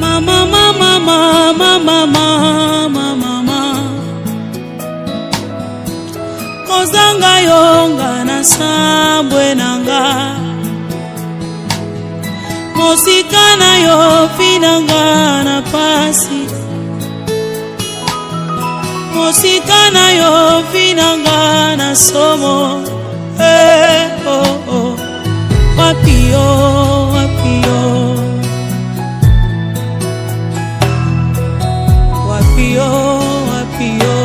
Mama, mama, mama, mama, mama, kozanga yonga na sambwe nanga, mosika na yo finanga na pasi, mosika na yo finanga na somo. Oh, oh. Wapio, wapio, wapio, wapio,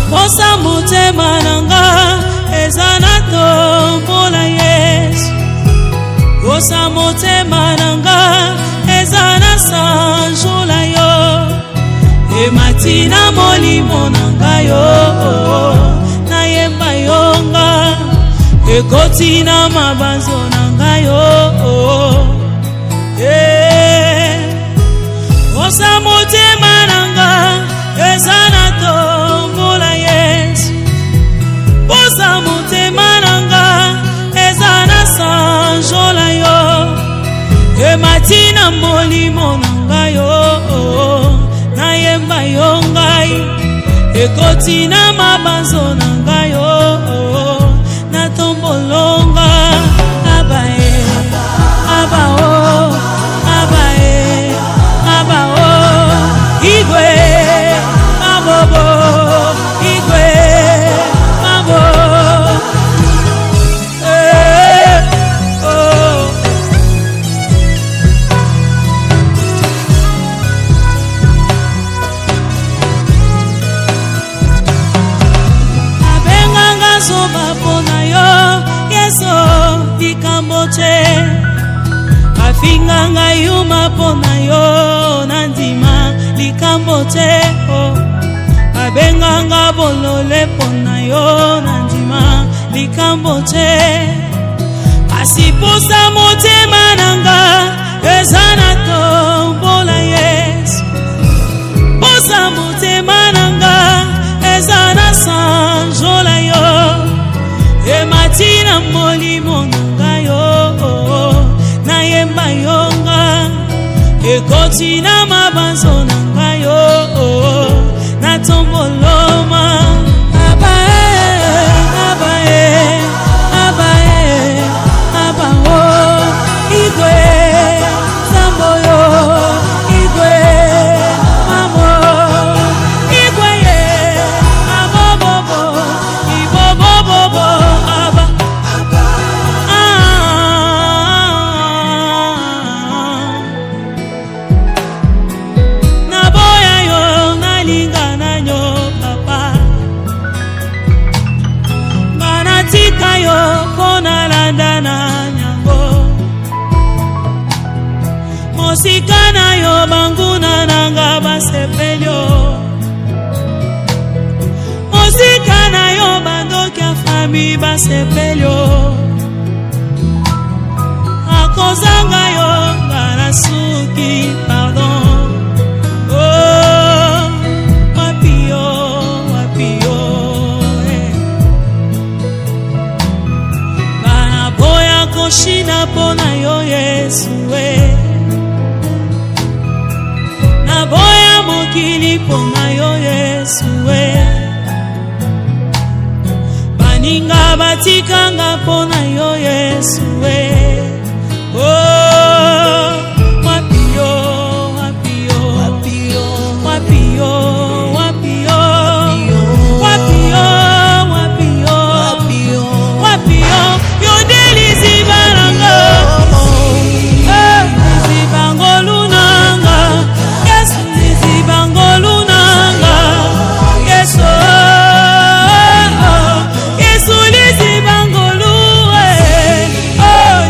kosa motema nanga ezana tombola Yesu, kosa motema nanga ezana sanjola yo, ematina molimo nanga yo. Ekoti na mabanzo nanga yo, osa motema nanga ezana tombola Yesu, osa motema nanga ezana sanjola yo, ematina molimo nanga yo, nayemba yo ngai, ekoti na mabanzo nanga yo. Tombolonga abae abao abae abao igwe abobo igwe abo oh abenganga soba pona dikamboche afinganga yuma pona yo nandima likamboche abenganga bolole pona yo nandima likamboche asiposa motema nanga ezana tombola Yesu, posa motema nanga ezana sanjola yo, ematina molimo nanga yo, nayemba yonga, ekoti na mabanzo nanga yo, natomboloma abae abae abae abao igwe samboyo igwe mamo igwe ye abobobo ibobobobo mosika na yo banguna nanga basepelyo, mosika na yo bandoki ya fami basepelyo, akozanga yo ngana suki pardon. Oh wapio wapio bana boya koshina pona yo Yesu boya mokili pona yo Yesu baninga batikanga pona yo Yesu oh wapio wapio wapio wapio wapio wapio wapio wapio yo delizi baranga zibangolu nanga bangolu nanga Yesu Yesu lizi bangolu oh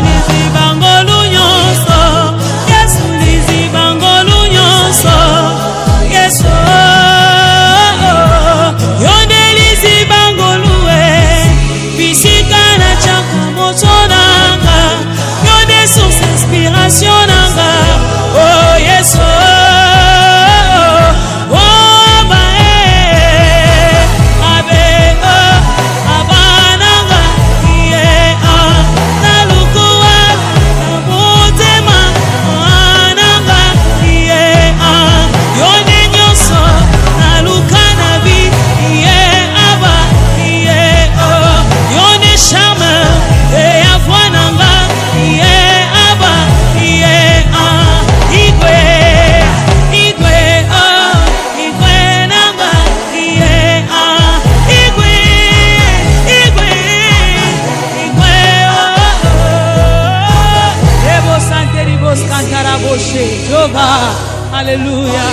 rocher. Jéhovah, alléluia.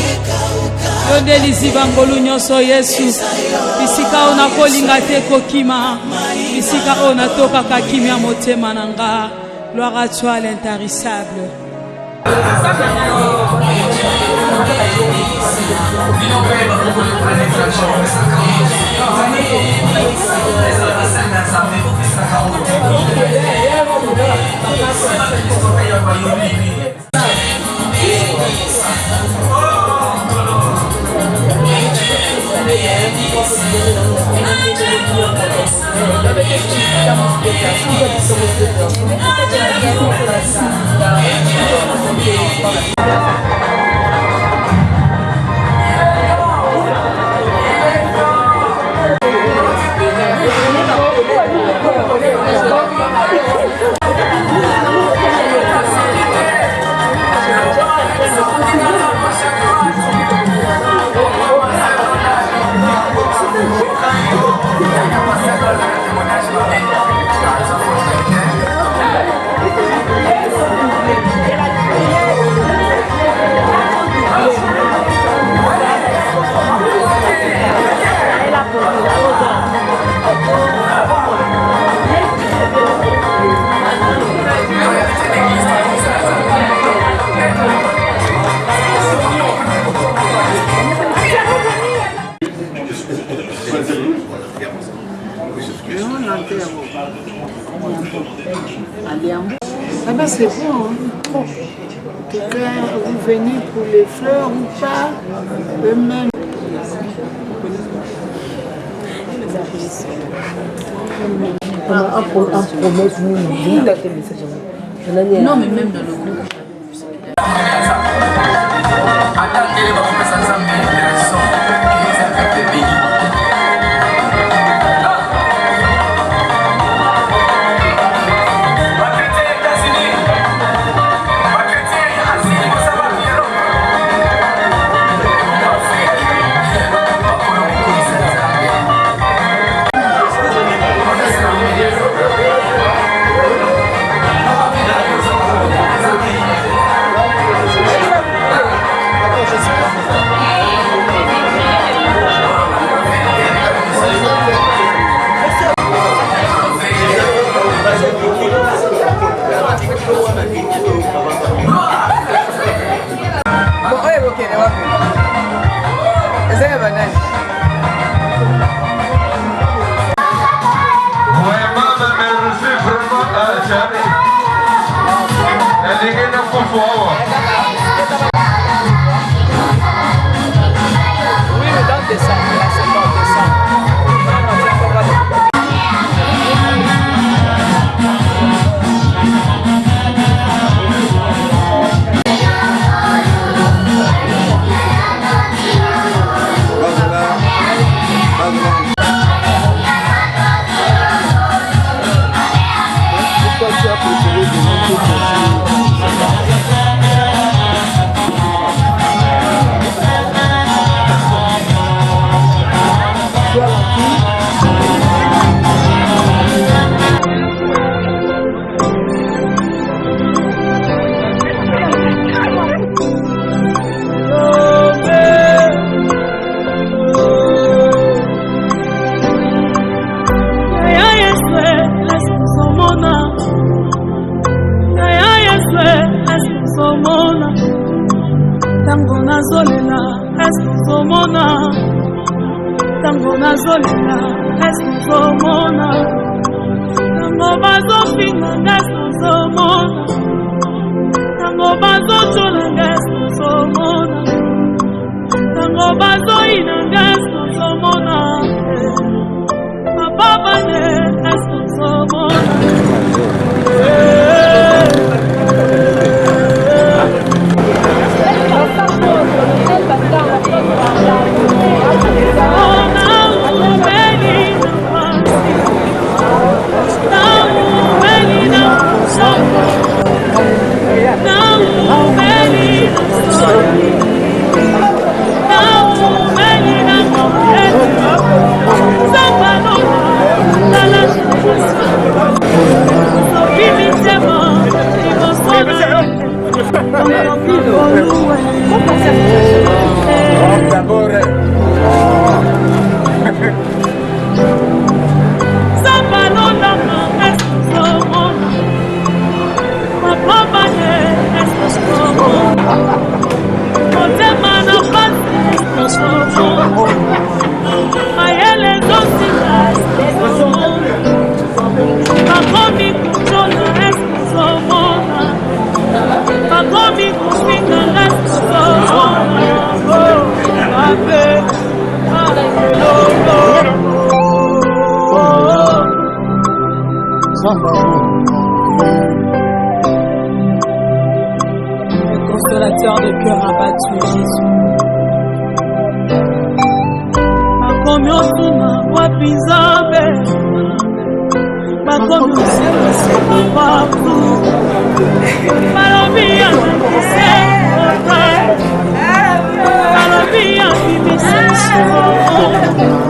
Yonde liziba ngolu nyonso Yesu. Bisika ona kolinga te kokima. Bisika ona toka kakimia motema nanga. Gloire à toi l'intarissable. Ah ben c'est bon, hein. Quelqu'un, vous venez pour les fleurs ou pas, eux-mêmes. Non, mais même dans le groupe. Le consolateur de cœur abattu, Jésus. Makomi otuna wapi Nzambe, makomi osema wapu, malobi ya mbise ote, malobi ya mbise ote.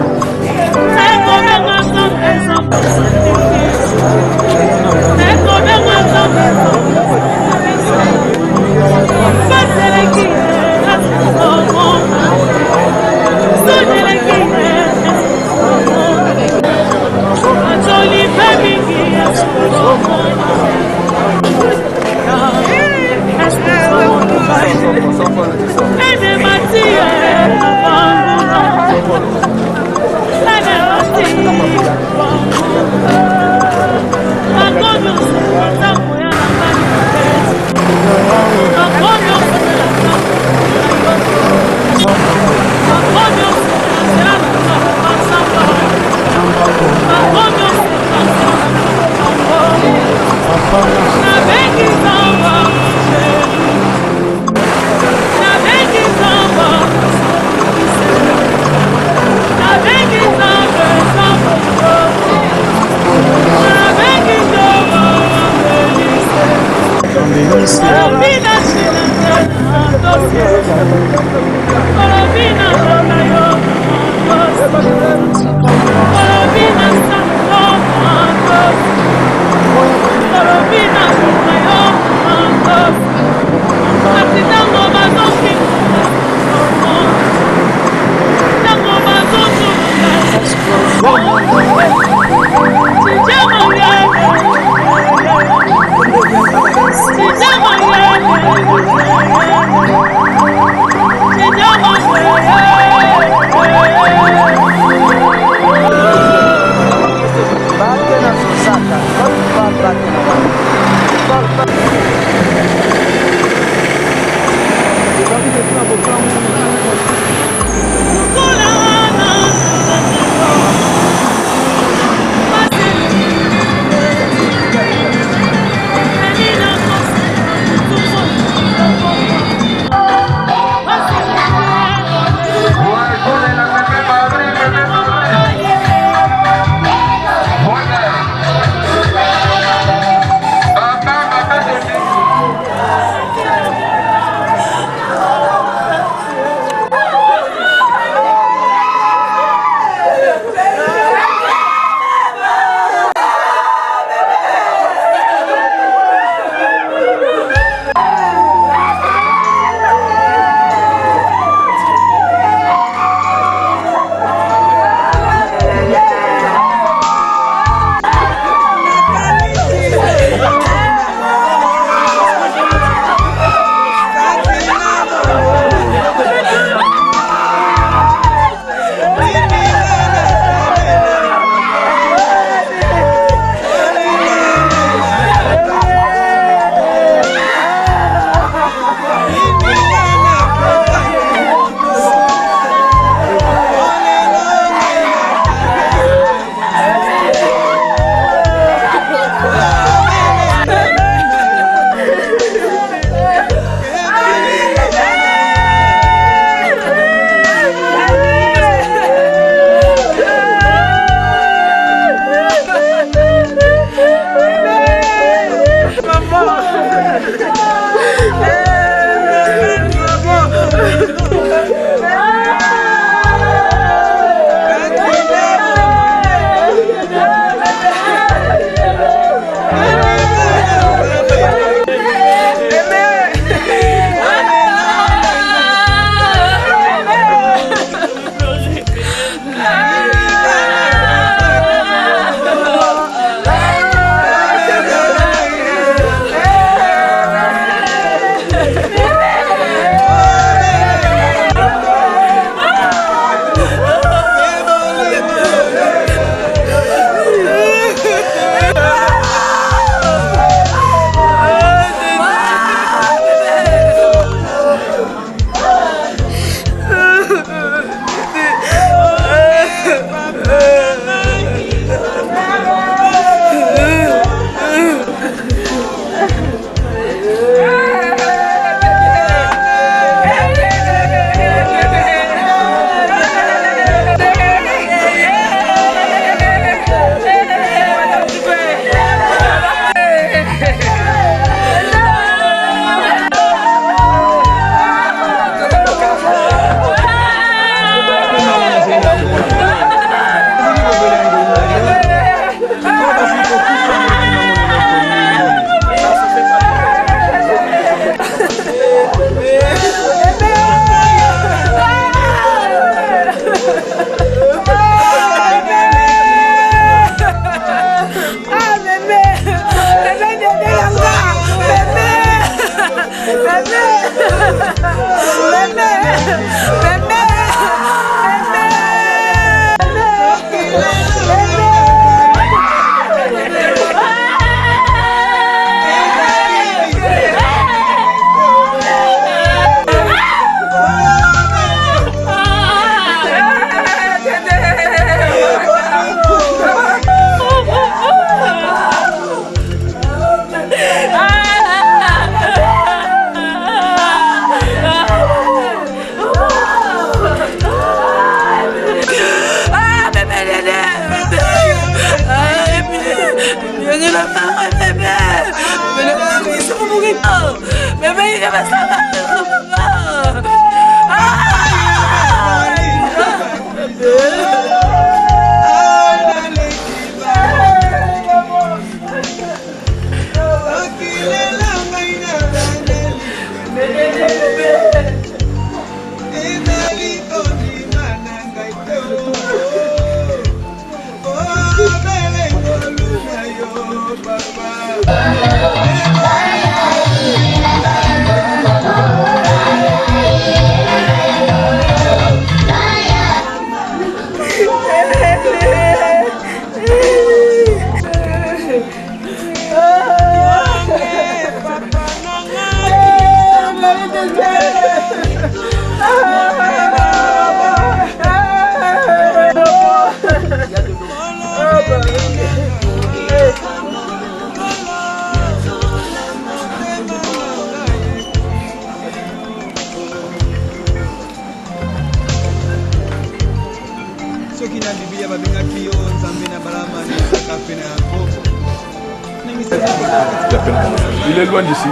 Il est loin d'ici.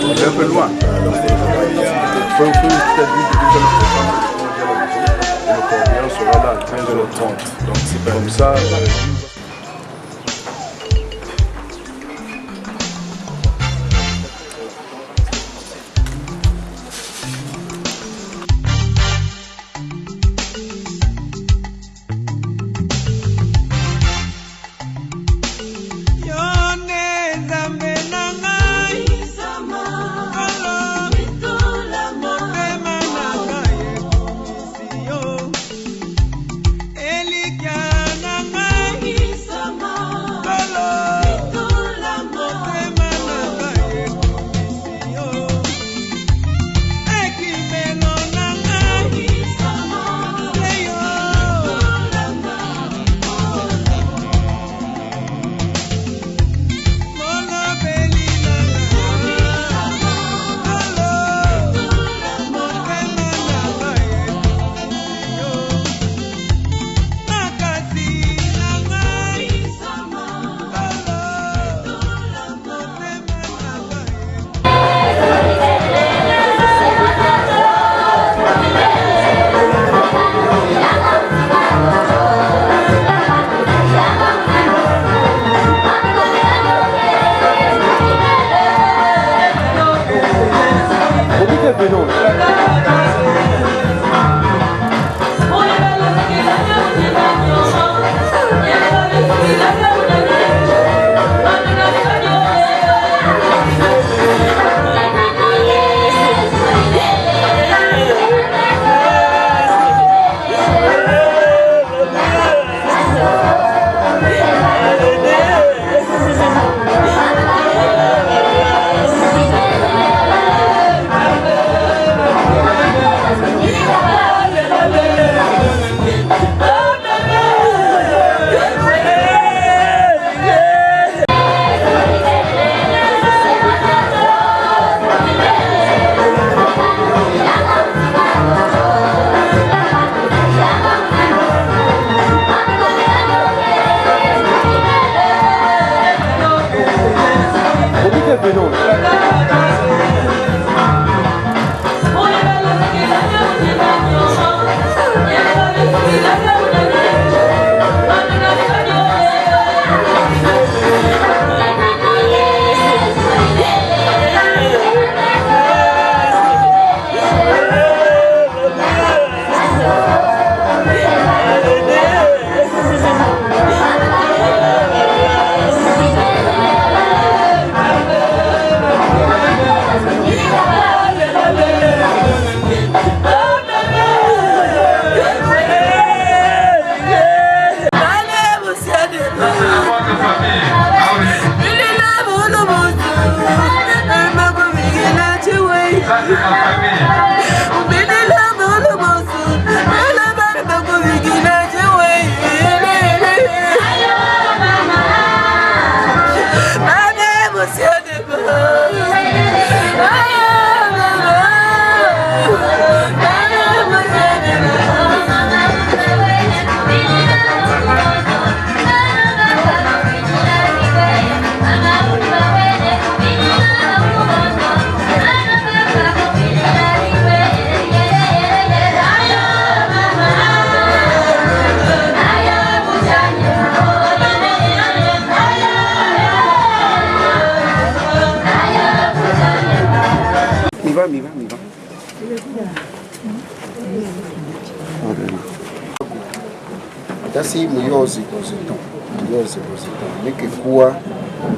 Il est un peu loin. Le sera là à 15h30. Donc c'est comme ça. Elikia na ngai Tasi muyozi koziton. Muyozi koziton. Meke kuwa,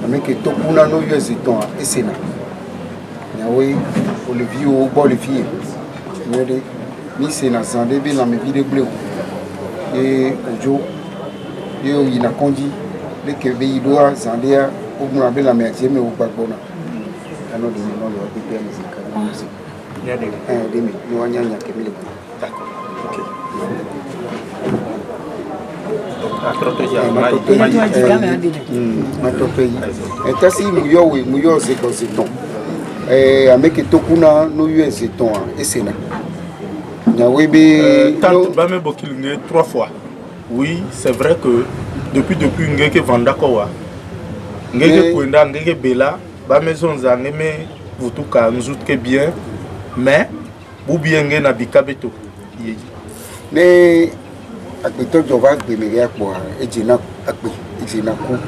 meke tokuna no yoziton esena. Yawe Olivier Bolivier. Nyede mi sena zande be na me vide bleu. Et ojo yo ina kondi le ke be idoa zandea o muna be la me jeme o bagbona. Ano de no lo be pe musique. Nyede demi ni wanyanya kemile. D'accord. OK. Tasi muyo zeton ameke tokuna no yo zeton esena nyawebe tant bame bokilnge 3 fois. Oui, c'est vrai que depuis ngeke vanda kowa ngeke kwenda ngeke bela bame zonza ngeme vutuka nzutke bien mais bu bien nge na bikabeto ne akbeto jova gbemeria kwa ejina akbe ejina ku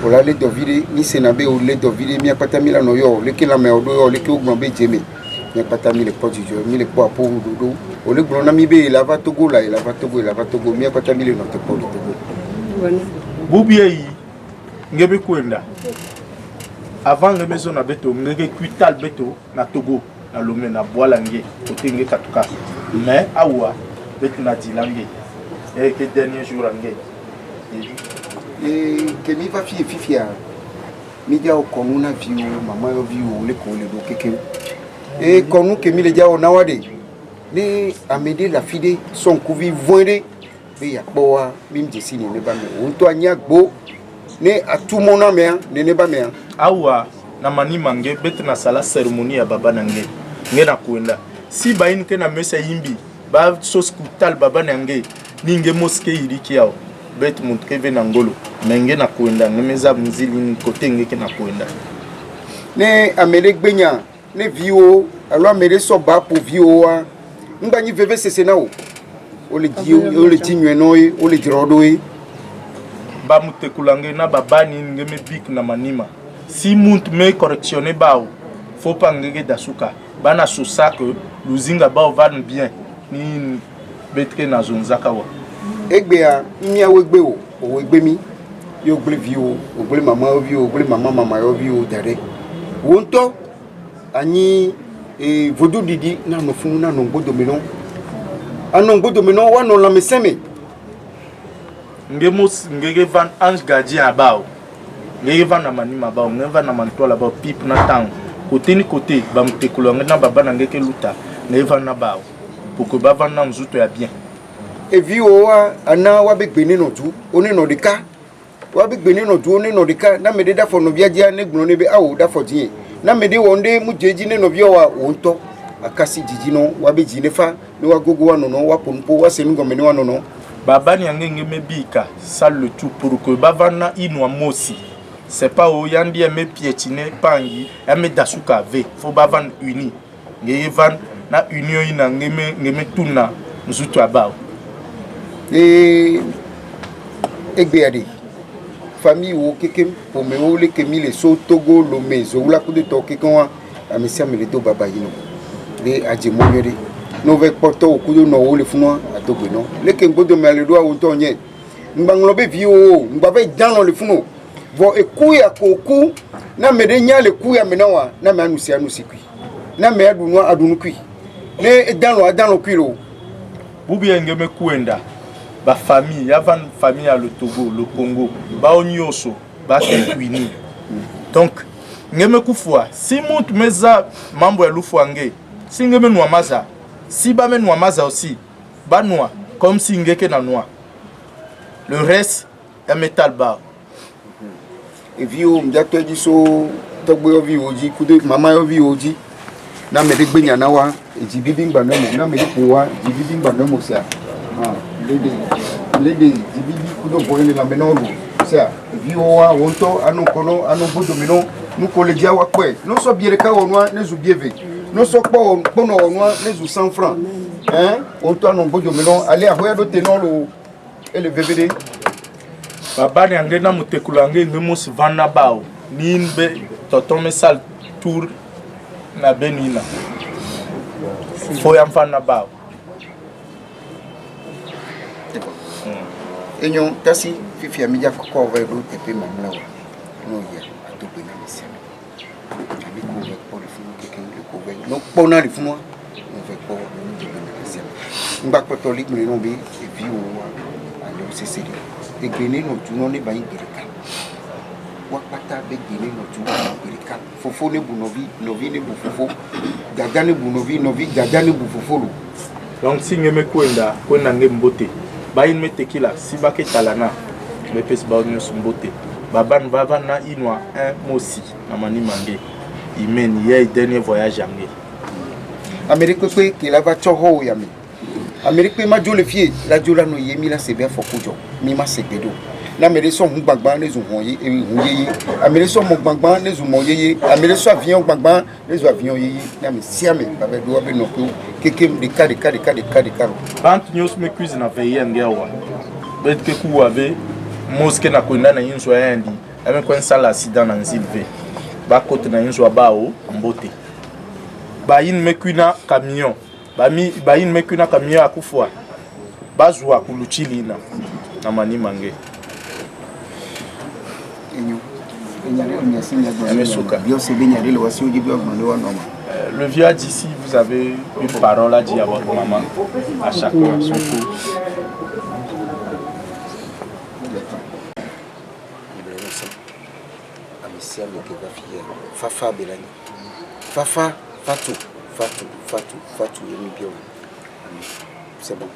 ola le dovide ni senabe o le dovide mi apata mila no yo le kila me odo yo le ki ogbon be jeme mi apata mi le poti jo mi le po apo dodo o le gbon na mi be la va togo mi apata mi le no te po togo bubie yi ngebe kwenda avant le maison na beto ngeke kuital beto na Togo na lomé na boala nge otinge katuka mais awa beto na dilange et que dernier jour nge et que mi va fifia mi dia o konu na viu mama yo viu le ko le do keke et konu que mi le dia o nawade ni amede la fide son kuvi voinde be ya boa mi mjesi ni ne ba me on to anya gbo ne atumona me ne ba me awa na mani mange beto na sala cérémonie ya baba nange nge na kuenda si ba in ke na mesa yimbi ba soskutal baba nange ninge moske iriki yao beto mutkeve na ngolo menge na kuenda ngemeza mzili kote ngeke na kuenda ne amede gbenya ne viwo alo amede so ba po viwo a ngba nyi veve sese na o le di nweno e o le jirodo e ba mutekulange na babani ngeme bik na manima si munt me correctionner bao faut pas ngege dasuka bana sosa que luzinga bao van bien ni betre na zonzaka wa egbe a mi awegbe o egbe mi yo gble viwo o gble mama o viwo o gble mama yo viwo dare wonto ani vodu didi na no funu na no gbodo mi no anon gbodo mi no wa no la meseme ngemos ngege van ange gardien abao ngege van na manima bao ngege van na mantola bao pip na tang côté ni côté ba mtekulanga na baba na ngeke luta ngege van na bao pour que ba van na nzuto ya bien e viwo wa ana wa be gbeni no tu oni no dika wa be gbeni no tu oni no dika na me de da fo no biagia ne gbno ne be awo da fo die na me de wonde mu jeji ne no bia wa wonto akasi jiji no wa be jine fa ne wa gogo wa no no wa pompo wa senu ngome ne wa no no baba ni ngenge mebika ça le tout pour que bavana inwa mosi c'est pas au yandi me piétiner pangi me dasuka ve faut bavan uni ngeye van na union ina ngeme tuna nzutu abao egbe ade famille wo kekem pour me wo le kemi le so Togo lo mezo la coup de to kekon amisia me le do baba yino le ajemo yere no ve poto okudo no wo le funu atogbe no le ke ngbodo me le do awon to yen ngbanglo be vi o ngba be dan lo le funu vo ekuya koku na me de nya le kuya me na wa na me anusi kwi na me adunu kwi ne dan lo kwi lo bubi ngeme kuenda ba famille yavan famille à le Togo le Congo ba onyoso ba kwini donc ngeme kufwa si mutu meza mambo ya lufwa nge si ngeme nwa maza si ba menwa maza aussi ba noa comme si ngeke na noa le reste est métal bas et viu mjato ji so togbe ovi oji kude mama ovi oji na me de gbenya na wa eji bibi ngba no na me de powa ji bibi ngba no mo sia lede ji bibi kudo boyle la menoro sia viu wa wonto anu kono anu bodo mino nu collège wa kwe no so biere ka onwa ne zu bieve no so po no onwa ne zu 100 francs wonto anu bodo mino ale ahoya do tenolo ele VVD baba ni angena mutekulange ngemos vana bao nimbe toton mesal tour na benina Faut y faire là-bas. Et nous, tasi fifi amidia koko va l'autre et puis mamla wa. Nous y a tout bénin ici. J'avais couvert pour le film quelqu'un le couvert. Donc pendant le film, on fait pas tout bénin ici. On va catholique mais non bien et puis on aller au CCD. Et bénin non tout non est pas impérial. Wakata be bénin non tout impérial. Fofo ne bu novi ne bu fofo. Gaga ne bu novi gaga ne bu fofo. Donc si ngeme kwenda ngembote. Ba in metekila si ba ke talana be pes ba onyo sumbote. Baban bava na inwa un mosi na mani mange. Imen ye dernier voyage ange. Amérique pe ki la va choho yami. Amérique pe ma jole fie la jola no yemi la sebe fokujo. Mi ma sebedo. Na mere so hu gbagba ne zu hoye yeye. Amérique so mo gbagba ne zu mo yeye. Amérique so avion gbagba ne zu avion yeye. Na me siame ba be do be no ko kekem de kade. Bant nyos me cuisine na veille ngewa. Bet ke ku ave mosque na kwenda na yinzo yandi. Ame kwa sala accident na nzilve. Ba kote na yinzo bao mbote. Ba yin me kwina camion. Ba yin me kwina camion akufwa. Ba zwa kuluchili na mani mange. Le vieux a dit si vous avez une parole à dire à votre maman, à chaque fois, son tour. Fafa Belani. Fafa, Fatou, c'est bon.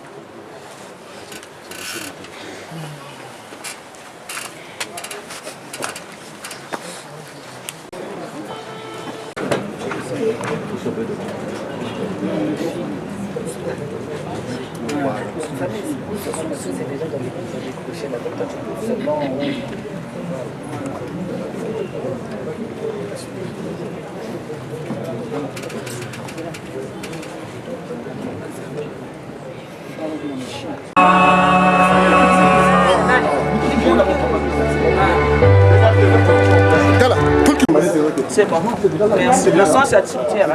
C'est bon. Merci. Le sang, c'est à cimetière.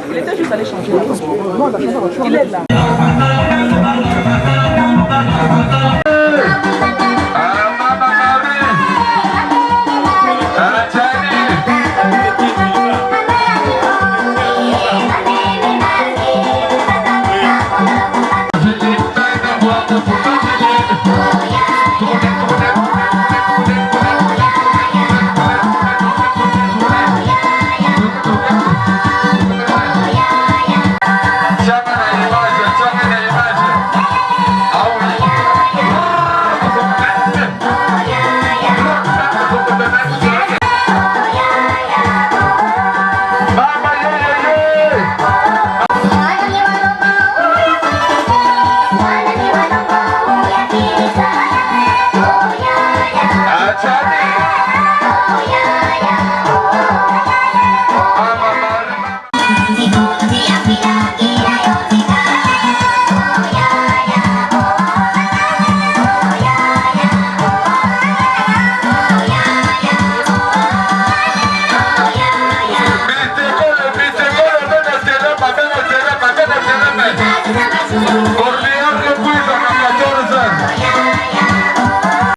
Il était juste allé changer. Il est là.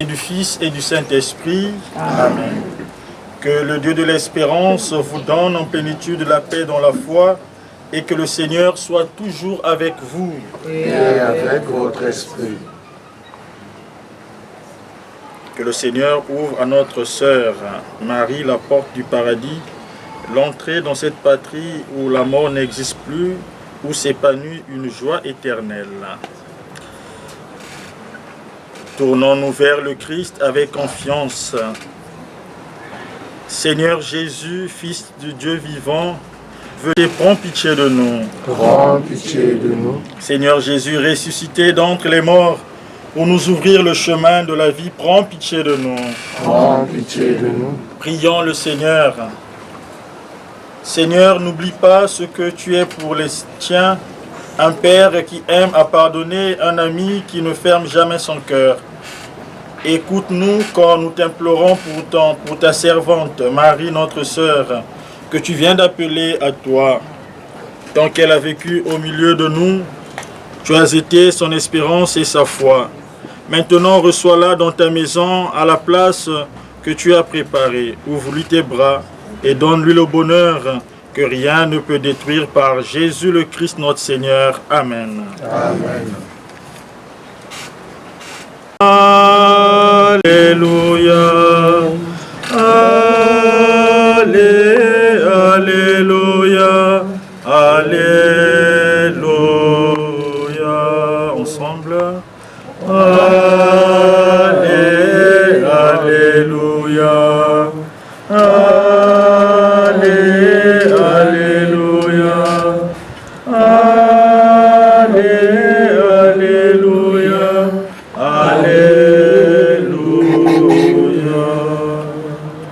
Du Fils et du Saint-Esprit. Amen. Que le Dieu de l'espérance vous donne en plénitude la paix dans la foi et que le Seigneur soit toujours avec vous. Et avec votre esprit. Que le Seigneur ouvre à notre sœur Marie la porte du paradis, l'entrée dans cette patrie où la mort n'existe plus, où s'épanouit une joie éternelle. Tournons-nous vers le Christ avec confiance. Seigneur Jésus, Fils du Dieu vivant, veuillez prendre pitié de nous. Prends pitié de nous. Seigneur Jésus, ressuscité d'entre les morts, pour nous ouvrir le chemin de la vie, prends pitié de nous. Prends pitié de nous. Prions le Seigneur. Seigneur, n'oublie pas ce que tu es pour les tiens, un père qui aime à pardonner, un ami qui ne ferme jamais son cœur. Écoute-nous quand nous t'implorons pour ta servante, Marie, notre sœur, que tu viens d'appeler à toi. Tant qu'elle a vécu au milieu de nous, tu as été son espérance et sa foi. Maintenant, reçois-la dans ta maison à la place que tu as préparée. Ouvre-lui tes bras et donne-lui le bonheur que rien ne peut détruire par Jésus le Christ notre Seigneur. Amen. Amen. Alléluia. Alléluia. Alléluia. Ensemble. Alléluia. Alléluia. Alléluia. Alléluia.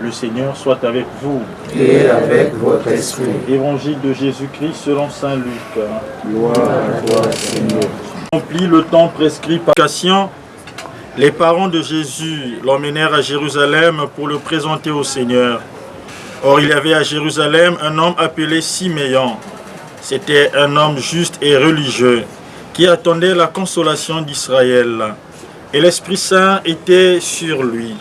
Le Seigneur soit avec vous. Et avec votre esprit. Évangile de Jésus-Christ selon saint Luc. Gloire à toi, Seigneur. Accompli le temps prescrit par Cassien, les parents de Jésus l'emmenèrent à Jérusalem pour le présenter au Seigneur. Or, il y avait à Jérusalem un homme appelé Siméon. C'était un homme juste et religieux qui attendait la consolation d'Israël. Et l'Esprit Saint était sur lui.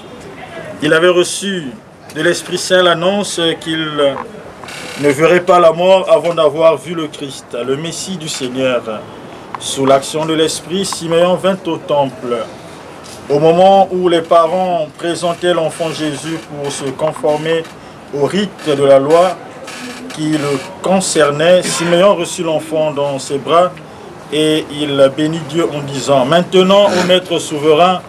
Il avait reçu de l'Esprit Saint l'annonce qu'il ne verrait pas la mort avant d'avoir vu le Christ, le Messie du Seigneur. Sous l'action de l'Esprit, Siméon vint au temple. Au moment où les parents présentaient l'enfant Jésus pour se conformer au rite de la loi qui le concernait, Siméon reçut l'enfant dans ses bras et il bénit Dieu en disant: « Maintenant, ô Maître souverain,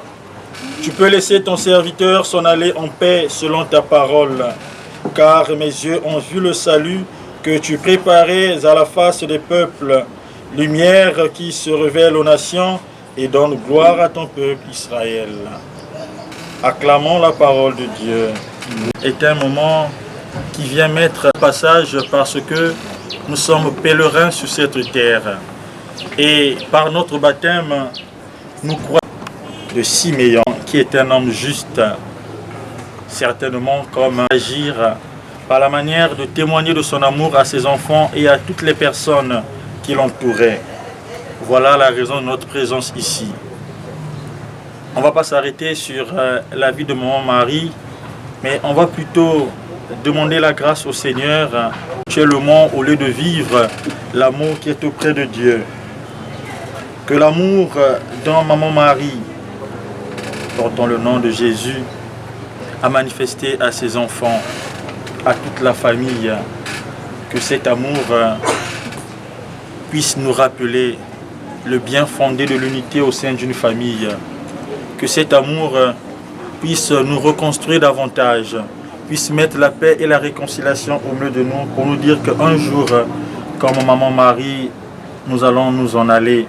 tu peux laisser ton serviteur s'en aller en paix selon ta parole, car mes yeux ont vu le salut que tu préparais à la face des peuples, lumière qui se révèle aux nations et donne gloire à ton peuple Israël. » Acclamons la parole de Dieu. C'est un moment qui vient mettre un passage parce que nous sommes pèlerins sur cette terre. Et par notre baptême, nous croyons de Siméon, qui est un homme juste, certainement comme agir par la manière de témoigner de son amour à ses enfants et à toutes les personnes qui l'entouraient. Voilà la raison de notre présence ici. On ne va pas s'arrêter sur la vie de maman Marie, mais on va plutôt demander la grâce au Seigneur actuellement au lieu de vivre l'amour qui est auprès de Dieu. Que l'amour dont maman Marie, portant le nom de Jésus, a manifesté à ses enfants, à toute la famille, que cet amour puisse nous rappeler le bien fondé de l'unité au sein d'une famille. Que cet amour puisse nous reconstruire davantage, puisse mettre la paix et la réconciliation au milieu de nous pour nous dire qu'un jour, comme maman Marie, nous allons nous en aller.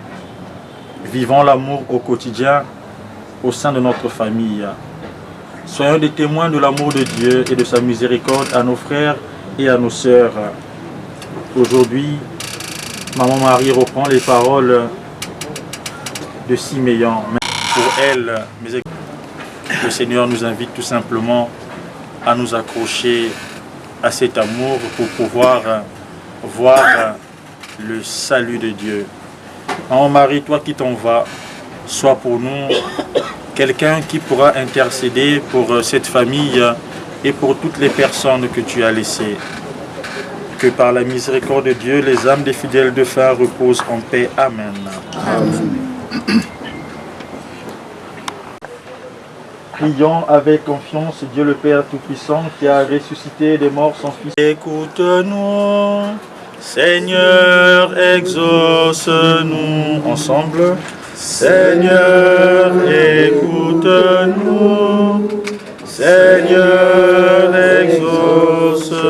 Vivons l'amour au quotidien au sein de notre famille. Soyons des témoins de l'amour de Dieu et de sa miséricorde à nos frères et à nos sœurs. Aujourd'hui, maman Marie reprend les paroles de Siméon. Pour elle, le Seigneur nous invite tout simplement à nous accrocher à cet amour pour pouvoir voir le salut de Dieu. Maman Marie, toi qui t'en vas, sois pour nous quelqu'un qui pourra intercéder pour cette famille et pour toutes les personnes que tu as laissées. Que par la miséricorde de Dieu, les âmes des fidèles de fin reposent en paix. Amen. Amen. Prions avec confiance Dieu le Père Tout-Puissant qui a ressuscité des morts son Fils. Écoute-nous, Seigneur, exauce-nous. Ensemble. Seigneur, écoute-nous. Seigneur, exauce-nous.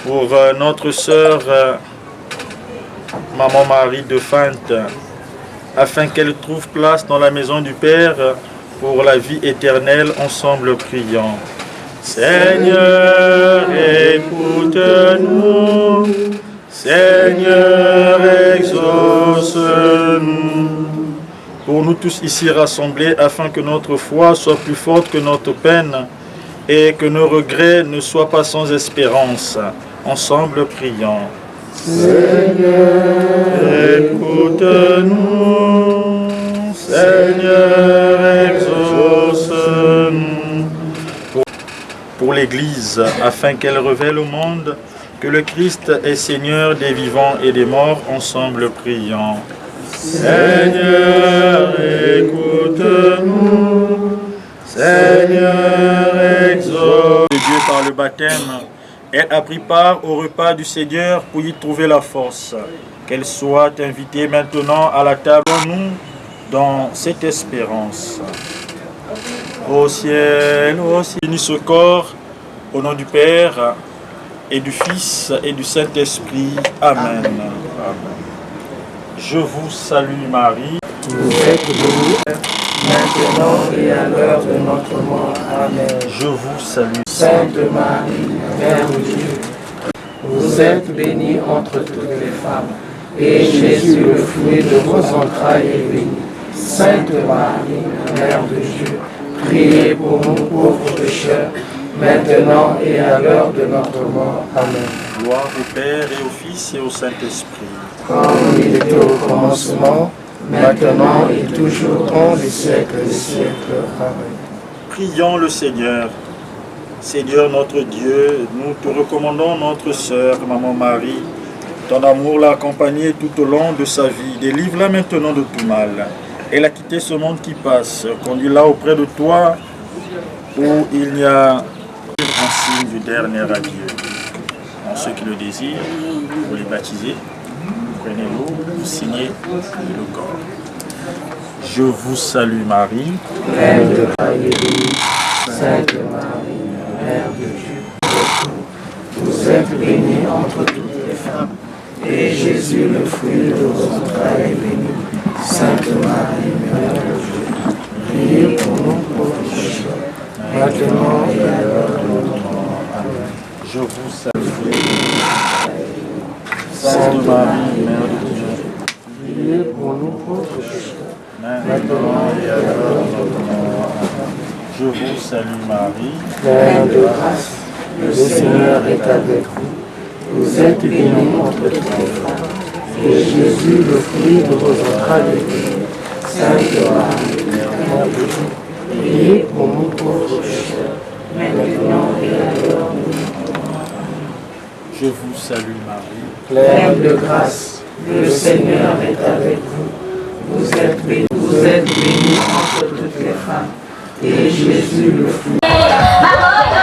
Pour notre sœur Maman Marie de Fante, afin qu'elle trouve place dans la maison du Père pour la vie éternelle, ensemble prions. Seigneur, écoute-nous. Seigneur, exauce-nous. Pour nous tous ici rassemblés, afin que notre foi soit plus forte que notre peine, et que nos regrets ne soient pas sans espérance. Ensemble, prions. Seigneur, écoute-nous. Seigneur, exauce-nous. Pour l'Église, afin qu'elle révèle au monde que le Christ est Seigneur des vivants et des morts, ensemble prions. Seigneur, écoute-nous. Seigneur, exauce. Dieu par le baptême, elle a pris part au repas du Seigneur pour y trouver la force. Qu'elle soit invitée maintenant à la table, nous, dans cette espérance. Au ciel, bénis ce corps, au nom du Père, et du Fils, et du Saint-Esprit. Amen. Amen. Je vous salue Marie. Vous êtes bénie, maintenant et à l'heure de notre mort. Amen. Je vous salue. Sainte Marie, Mère de Dieu, vous êtes bénie entre toutes les femmes, et Jésus, le fruit de vos entrailles, est béni. Sainte Marie, Mère de Dieu, priez pour nous pauvres pécheurs, maintenant et à l'heure de notre mort. Amen. Gloire au Père et au Fils et au Saint-Esprit. Comme il était au commencement, maintenant et toujours, dans les siècles des siècles. Amen. Prions le Seigneur. Seigneur notre Dieu, nous te recommandons notre sœur, Maman Marie. Ton amour l'a accompagnée tout au long de sa vie. Délivre-la maintenant de tout mal. Elle a quitté ce monde qui passe. Conduis-la auprès de toi où il n'y a un signe du dernier adieu. En ceux qui le désirent, vous les baptisez, prenez l'eau, vous signez le corps. Je vous salue Marie. Pleine de grâce et bénie, Sainte Marie, Mère de Dieu, vous êtes bénie entre toutes les femmes, et Jésus, le fruit de vos entrailles, est béni. Sainte Marie, Mère de Dieu, priez pour nous pauvres pécheurs, maintenant et à l'heure de notre mort. Amen. Je vous salue. Sainte Marie, Mère de Dieu, Priez pour nous pauvres pécheurs, maintenant et à l'heure de notre mort. Je vous salue Marie. pleine de grâce, le Seigneur est avec vous. Vous êtes bénie entre toutes les femmes, et Jésus, le fruit de vos entrailles, est béni. Sainte Marie, Mère de Dieu, priez pour nous pauvres pécheurs, maintenant et à l'heure de notre mort. Je vous salue Marie. Pleine de grâce, le Seigneur est avec vous. Vous êtes bénie entre toutes les femmes, et Jésus, le fruit Maria,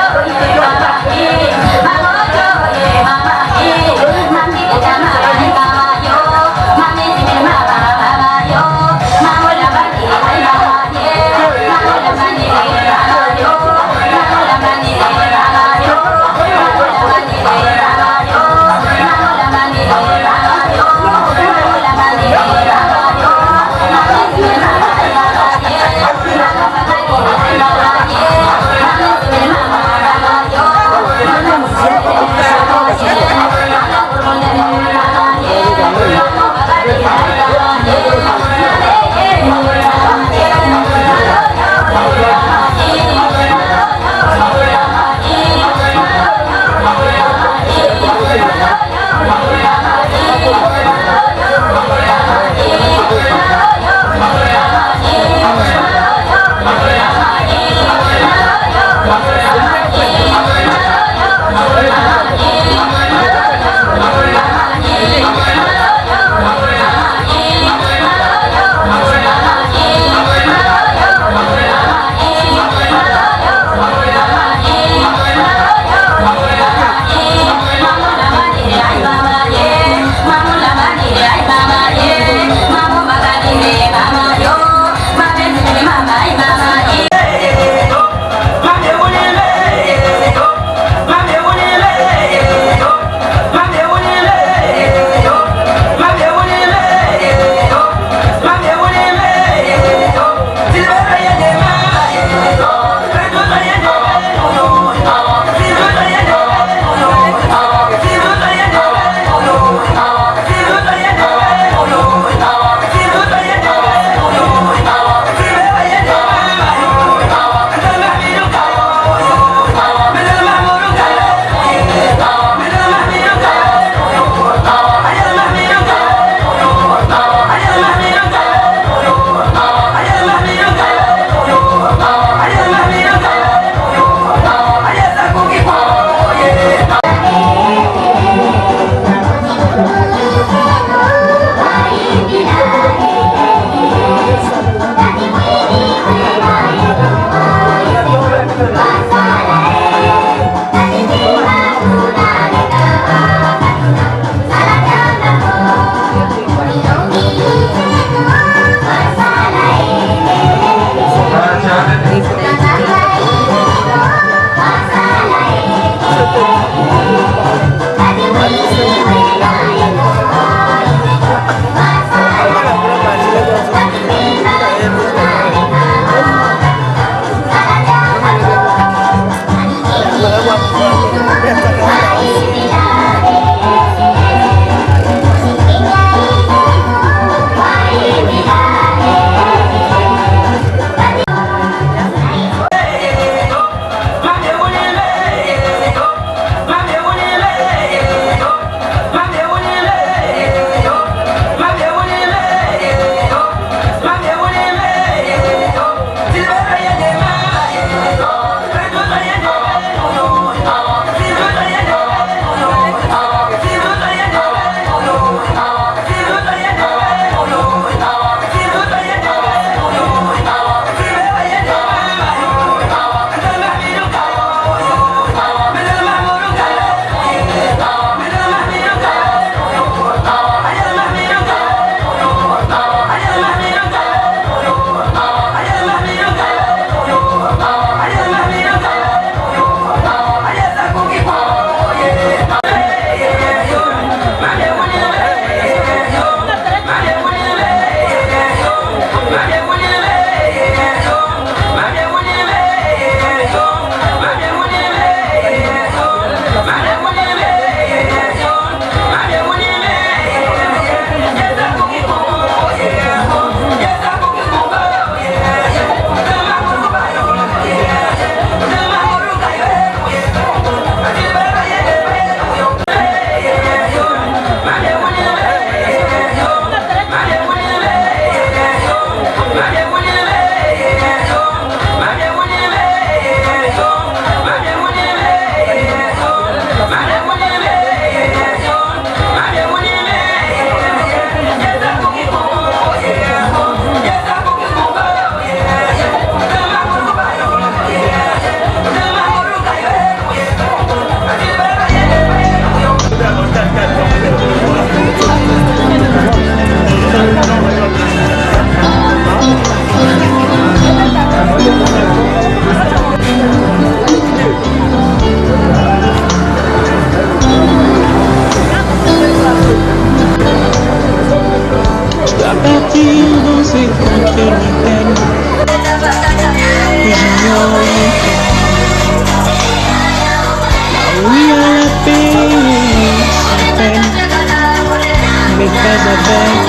avec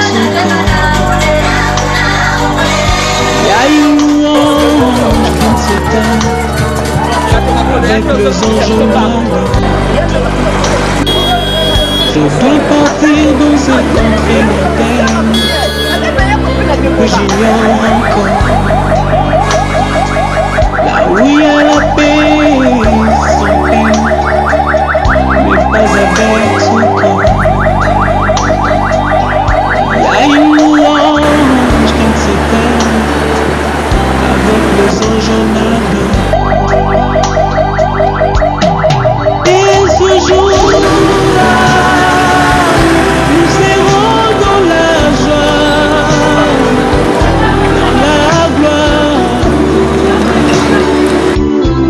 tout cœur. Il y a une louange qui ne s'éteint avec les anges malades. Je dois partir dans cette contrée lointaine que j'ignore encore. Là où il y a la paix sans peine, mais pas avec tout cœur. Il y a une louange qui ne s'éteint avec les anges en ardeur. Et ce jour-là, nous serons dans la joie, dans la gloire,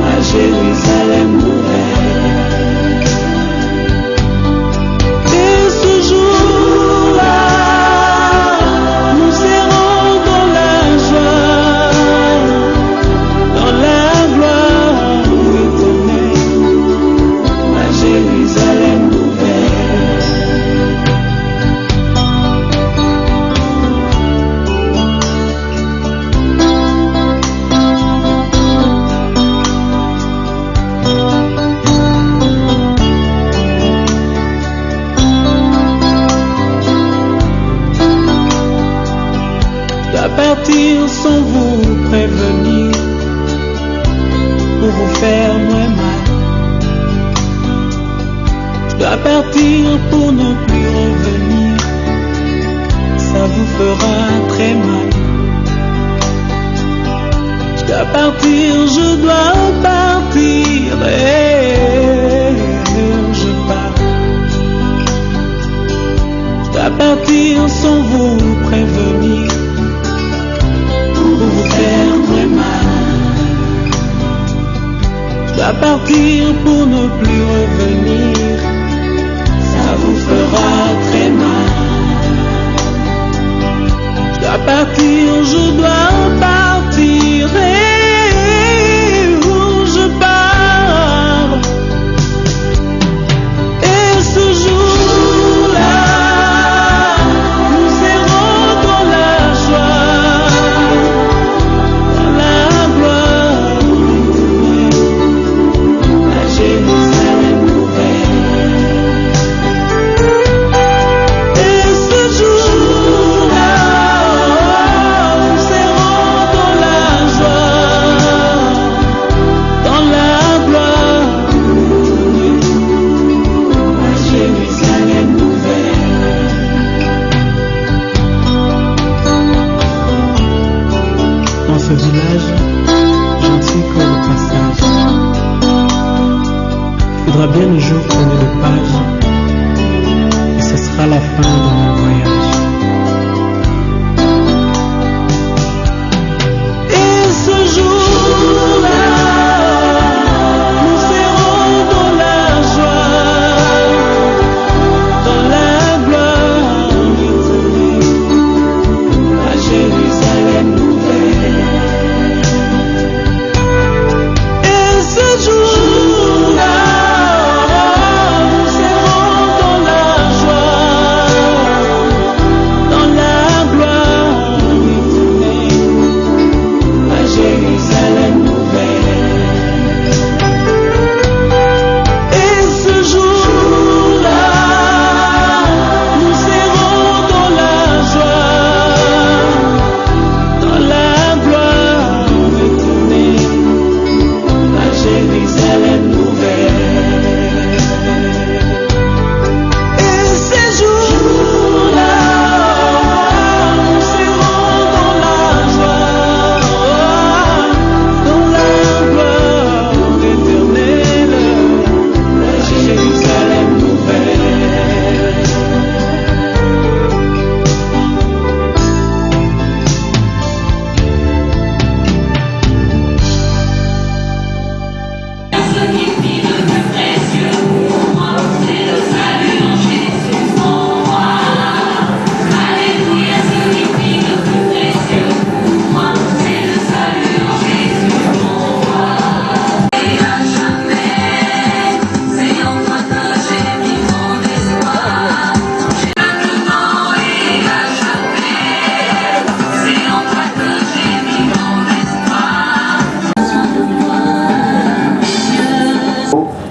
à Jérusalem nouvelle. Et ce jour-là, nous serons dans la joie, dans la gloire éternelle, à Jérusalem nouvelle. Je dois partir sans vous prévenir pour vous faire moins mal. Je dois partir pour ne plus revenir, ça vous fera très mal. Je dois partir, je dois partir et je pars. Je dois partir sans vous prévenir pour vous faire très mal. Je dois partir pour ne plus revenir, ça vous fera très mal. Je dois partir, je dois partir et je pars. Et ce jour-là, nous serons dans la joie, dans la gloire éternelle, à Jérusalem nouvelle. Et ce jour-là, nous serons dans la joie, dans la gloire éternelle, à Jérusalem nouvelle. Dans ce village, je ne suis qu'au passage. Il faudra bien le jour tourner de page, et ce sera la fin de mon voyage. Et ce jour-là, nous serons dans la joie, dans la gloire éternelle, à Jérusalem nouvelle. Et ce jour-là, nous serons dans la joie,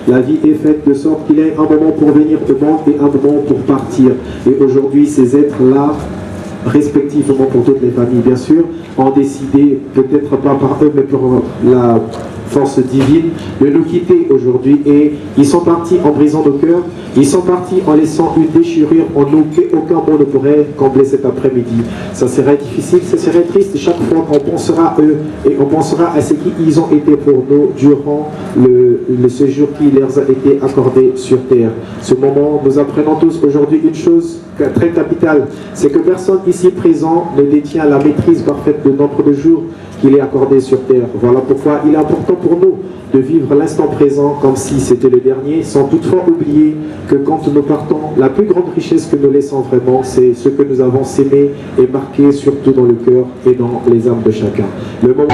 La vie est faite de sorte qu'il y a un moment pour venir au monde et un moment pour partir. Et aujourd'hui, ces êtres-là, respectivement pour toutes les familles, bien sûr, ont décidé, peut-être pas par eux, mais pour la force divine, de nous quitter aujourd'hui. Et ils sont partis en brisant nos cœurs, ils sont partis en laissant une déchirure en nous qu'aucun mot ne pourrait combler cet après-midi. Ça serait difficile, ça serait triste chaque fois qu'on pensera à eux et on pensera à ce qu'ils ont été pour nous durant le séjour qui leur a été accordé sur terre. Ce moment, nous apprenons tous aujourd'hui une chose très capitale, c'est que personne ici présent ne détient la maîtrise parfaite de nombre de jours qu'il est accordé sur terre. Voilà pourquoi il est important pour nous de vivre l'instant présent comme si c'était le dernier, sans toutefois oublier que quand nous partons, la plus grande richesse que nous laissons vraiment, c'est ce que nous avons sémé et marqué surtout dans le cœur et dans les âmes de chacun. Le moment...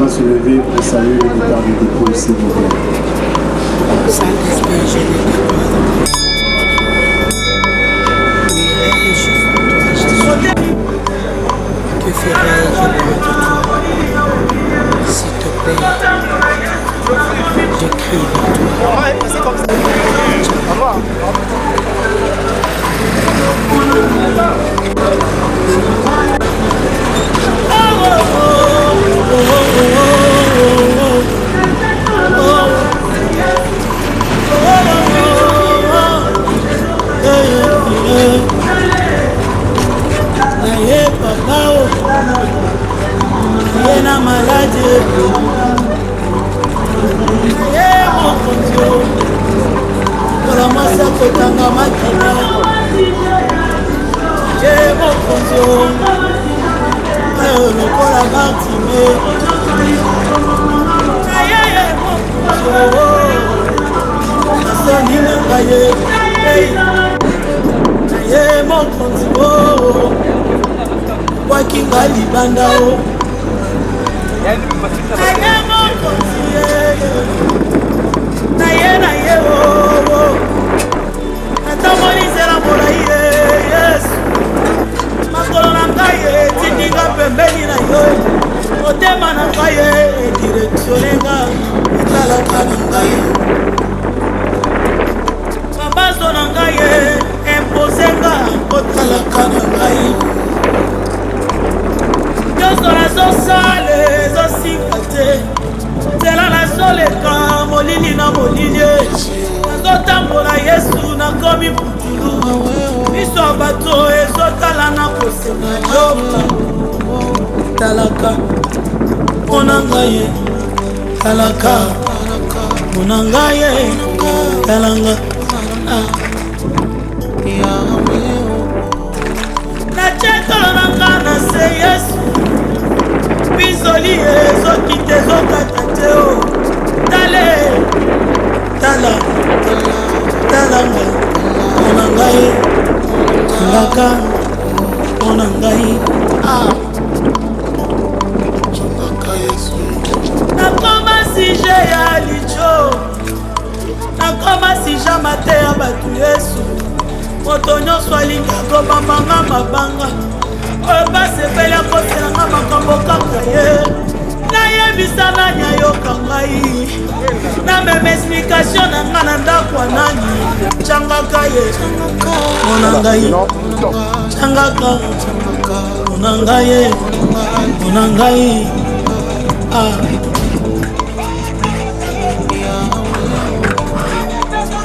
Se lever pour saluer le départ du dépôt, s'il vous plaît. Saint-Esprit, je ne que ferai-je loin de toi? S'il te plaît, je crie vers toi.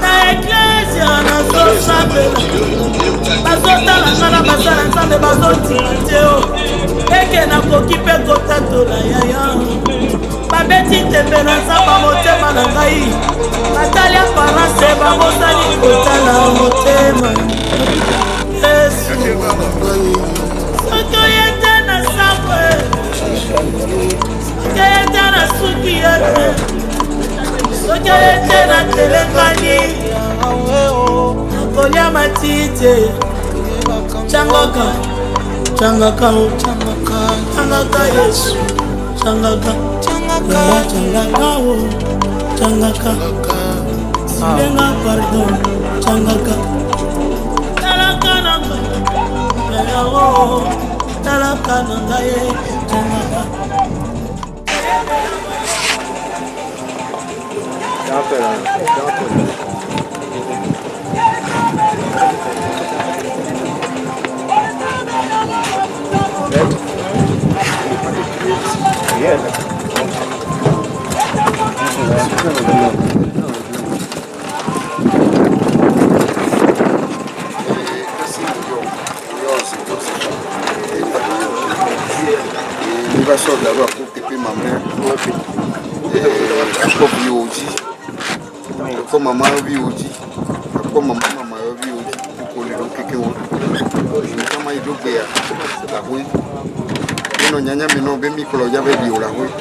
Na Ecclesia, na bazosambela bazotalanga na basala nzambe bazotima te o eke nakoki mpe kotatola yaya babeti tembe na nzamba motema na ngai batali aparance bamosali kotala motema yesu soki oyete na sambwe soki oyete na suki yete soki oyete na telekani nakolia matite changaka changaka changaka yesu changaka changaka changaka silenga pardon changaka talaka nanga yawo talaka nanga ye changaka Sort d'abord pour taper ma mère. Comme Yoji, comme maman Yoji, comme maman Yoji, pour les quelqu'un. Je me sens mal éduqué à la rue. Non, il y a un micro, il y avait la rue.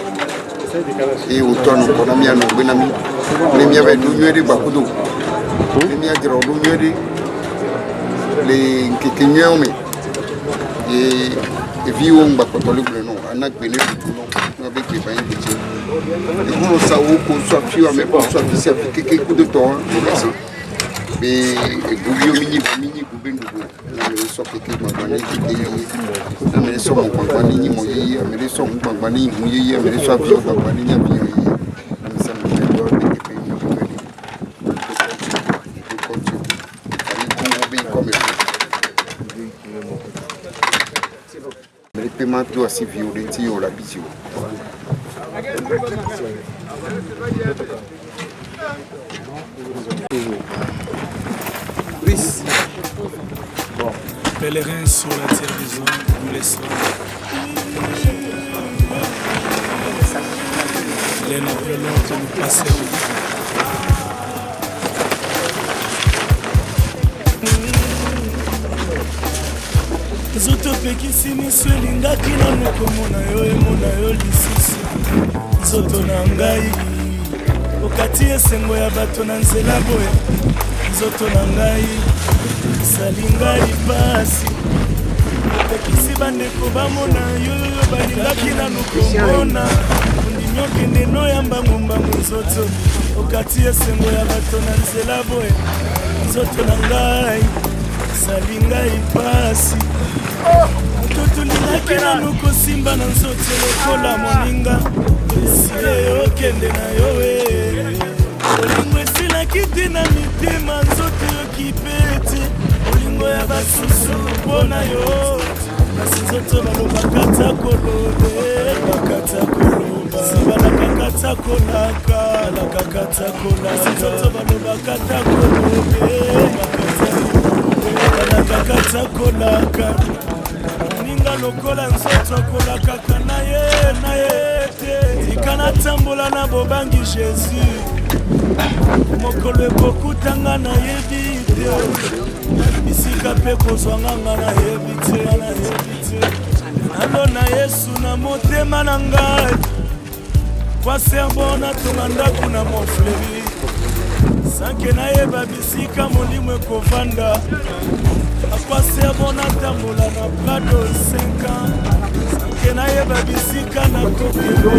Et autant nous connaissons bien nos amis. Les miens avaient doué de Bakudo. Les miens avaient doué de les quelqu'un et vie où on va contrôler le nom. On a gagné le nom avec les bains de Dieu. Et on sait où qu'on soit fier, mais qu'on soit fier avec quelques coups de temps. Mais Goubio mini Goubin, on soit quelques maganées qui étaient. Mais les sommes en compagnie, mon yé, mais les sommes en compagnie, mon yé, mais les sommes en compagnie, mon yé. Ça me fait peur de pays. Mais les paiements doivent se violenter au l'habitude. Pèlerin sur la terre des hommes, nous les sommes. Les noms violents que nous passerons. Zotopekisi miso elingaki nanu komona yo emona yo lisusu nzoto na ngai okati esengo ya bato na nzela boye nzoto na ngai esali ngai pasi opekisi bandeko bamona yo balingaki nanu komona ondimi okende noyamba ngombango nzoto okati esengo ya bato na nzela boye nzoto na ngai esali ngai pasi totulingaki nanu kosimba na nzoto lokola moninga esile okende na yo olingo esilaki te na mitema nzoto yoki pete olingo ya basusu mpo na yo kasi nzoto balobaka ta kolobe bakata koloba sibalakaka ta kolaka alakaka ta kolaka nzoto balobaka ta kolobe bakata kolaka ninga lokola nzoto akolakaka na ye te tika natambola na bobangi Jésus mokolo ekokutanga nayebi te bisika mpe kozwanga nga nayebi te nalona Yesu na motema na ngai kwaserbo natonga ndako na mofleri sanke nayeba bisika molimo ekovanda akwaserbo natambola na prado 5 ans sanke nayeba bisika na kokebe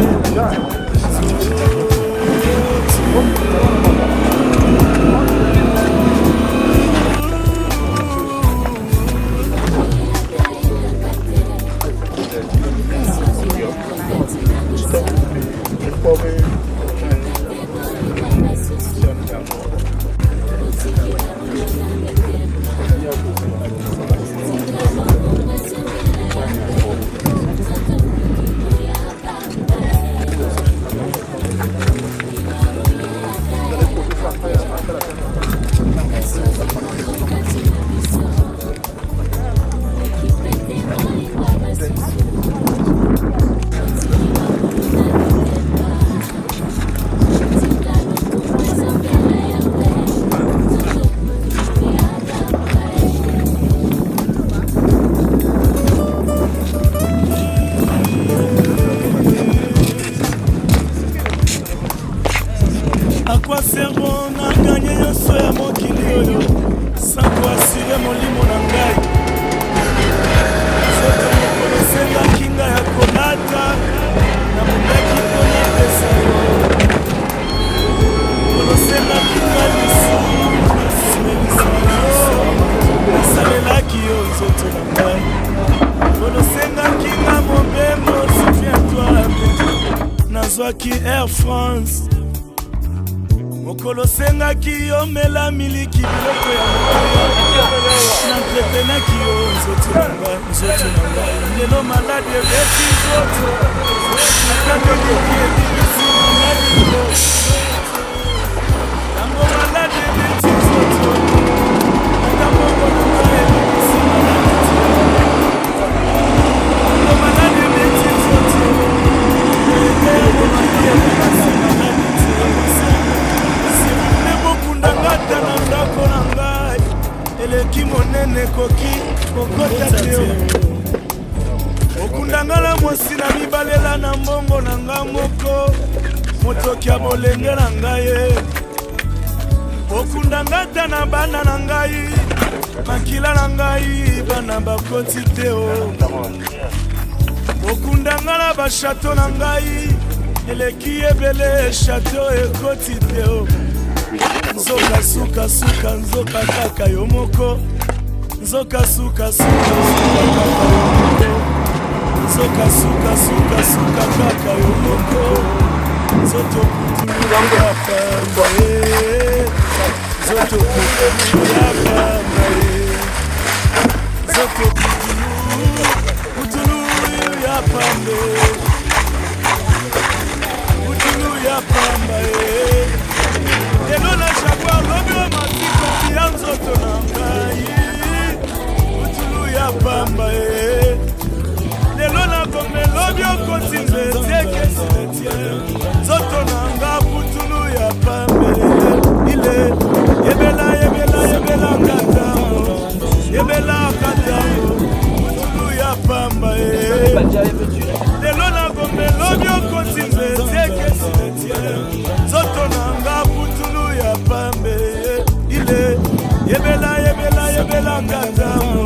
nazwaki Air France mokolo sengaki yo mela miliki biloko ya mokoya nantretenaki yo nzoto na ngai lelo maladi ebeti nzoto nakamiliki ebibisi maladi yango maladi ebeti nzoto nakamoko na ngai ebibisi maladi yango maladi ebeti nzoto bokundangata na ndako na ngai eleki monene koki kokota teo okundangala mwasi na mibalela na mbongo na nga moko motoki ya bolenge na ngai okundangata na bana na ngai makila na ngai bana bakoti teo okundangala bashato na ngai eleki ebele shato ekoti teo nzoka suka suka nzoka kaka yo moko nzoka suka suka nzoka suka suka suka kaka yo moko nzoto kutulu ya pamba nzoto kutulu ya pamba nzoto kutulu ya pamba kutulu ya pamba lelo na jaguar lobi o matiko ya nzoto na ngai kutulu ya pamba lelo na gombe lobi okoti nzete nzoto na nga kutulu ya pamba ile yebela yebela yebela katango yebela katango kutulu ya pamba lelo na gombe lobi okoti nzete nzoto na nga kutulu ya pambe ile yebela yebela yebela katango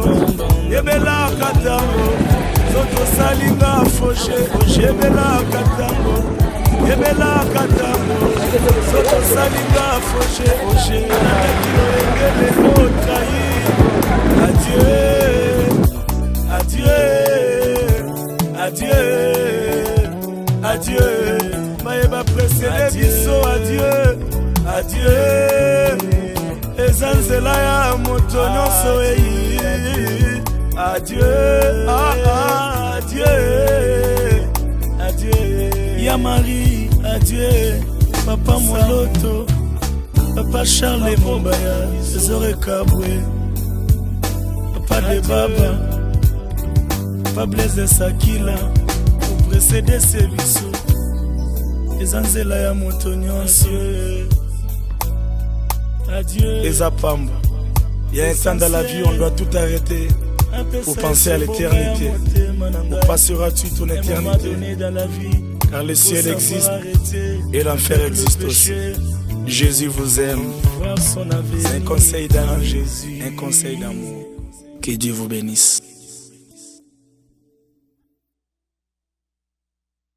yebela katango zoto salinga foshe yebela katango yebela katango zoto salinga foshe nakilo engele notrahi adieu adieu adieu adieu mayeba presele biso adieu adieu eza nzela ya moto nyonso eyi adieu adieu adieu ya Marie adieu papa Moloto papa Charles Mombaya Zore Kabwe papa de Baba papa Blaise Sakila précédé ces biso eza nzela ya moto nyonso adieu eza pamba. Il y a un temps dans la vie où on doit tout arrêter pour penser à l'éternité. Où passeras-tu ton éternité? Car le ciel existe et l'enfer existe aussi. Jésus vous aime. C'est un conseil d'un Jésus, un conseil d'amour. Que Dieu vous bénisse.